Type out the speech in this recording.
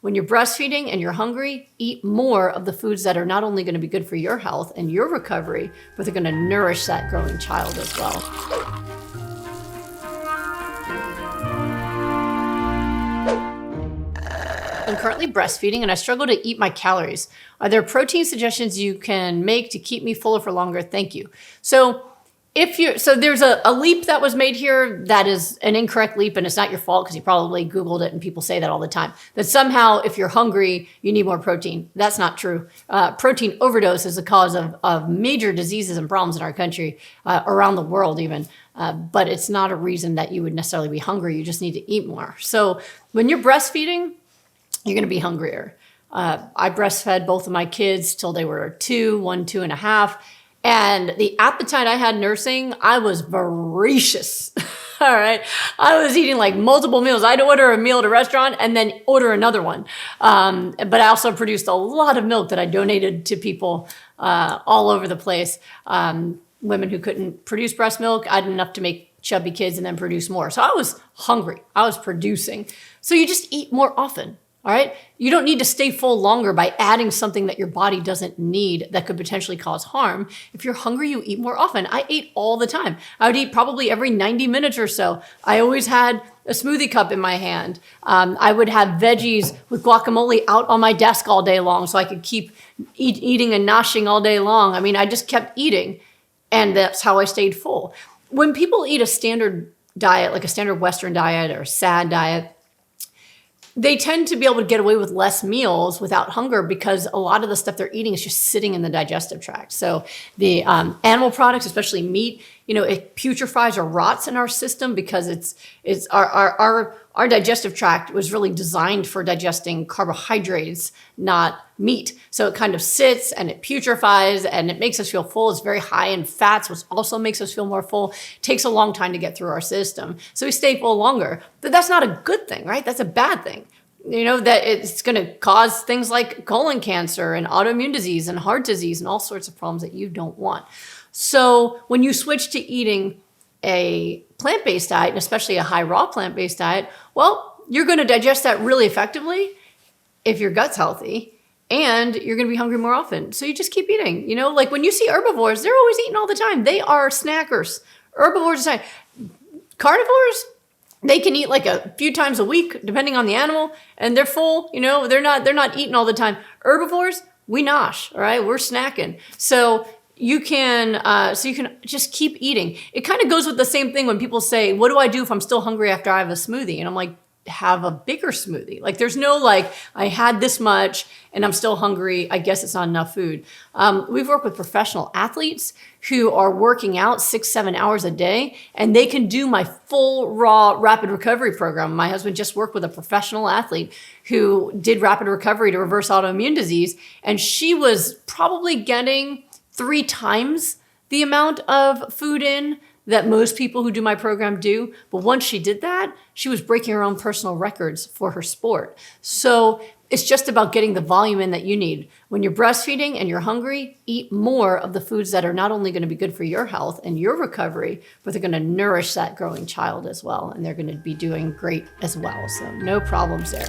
When you're breastfeeding and you're hungry, eat more of the foods that are not only going to be good for your health and your recovery, but they're going to nourish that growing child as well. I'm currently breastfeeding and I struggle to eat my calories. Are there protein suggestions you can make to keep me fuller for longer? Thank you. So there's a leap that was made here that is an incorrect leap, and it's not your fault because you probably Googled it and people say that all the time. That somehow if you're hungry, you need more protein. That's not true. Protein overdose is the cause of major diseases and problems in our country, around the world even. But it's not a reason that you would necessarily be hungry. You just need to eat more. So when you're breastfeeding, you're going to be hungrier. I breastfed both of my kids till they were 2, 1, 2.5. And the appetite I had nursing, I was voracious. All right. I was eating like multiple meals. I'd order a meal at a restaurant and then order another one. But I also produced a lot of milk that I donated to people all over the place. Women who couldn't produce breast milk, I had enough to make chubby kids and then produce more. So I was hungry. I was producing. So you just eat more often. All right. You don't need to stay full longer by adding something that your body doesn't need that could potentially cause harm. If you're hungry, you eat more often. I ate all the time. I would eat probably every 90 minutes or so. I always had a smoothie cup in my hand. I would have veggies with guacamole out on my desk all day long so I could keep eating and noshing all day long. I mean, I just kept eating, and that's how I stayed full. When people eat a standard diet, like a standard Western diet or SAD diet, they tend to be able to get away with less meals without hunger because a lot of the stuff they're eating is just sitting in the digestive tract. So the animal products, especially meat, it putrefies or rots in our system because it's our digestive tract was really designed for digesting carbohydrates, not meat. So it kind of sits and it putrefies and it makes us feel full. It's very high in fats, which also makes us feel more full. It takes a long time to get through our system. So we stay full longer. But that's not a good thing, right? That's a bad thing. That it's going to cause things like colon cancer and autoimmune disease and heart disease and all sorts of problems that you don't want. So when you switch to eating a plant-based diet, and especially a high raw plant-based diet, well, you're going to digest that really effectively if your gut's healthy, and you're going to be hungry more often. So you just keep eating. Like when you see herbivores, they're always eating all the time. They are snackers. Herbivores are carnivores. They can eat like a few times a week, depending on the animal, and they're full. They're not eating all the time. Herbivores, we nosh. All right, we're snacking. So you can just keep eating. It kind of goes with the same thing when people say, "What do I do if I'm still hungry after I have a smoothie?" And I'm like, have a bigger smoothie. Like there's no I had this much and I'm still hungry. I guess it's not enough food. We've worked with professional athletes who are working out 6-7 hours a day, and they can do my full raw rapid recovery program. My husband just worked with a professional athlete who did rapid recovery to reverse autoimmune disease. And she was probably getting 3 times the amount of food in that most people who do my program do. But once she did that, she was breaking her own personal records for her sport. So it's just about getting the volume in that you need. When you're breastfeeding and you're hungry, eat more of the foods that are not only going to be good for your health and your recovery, but they're going to nourish that growing child as well. And they're going to be doing great as well. So no problems there.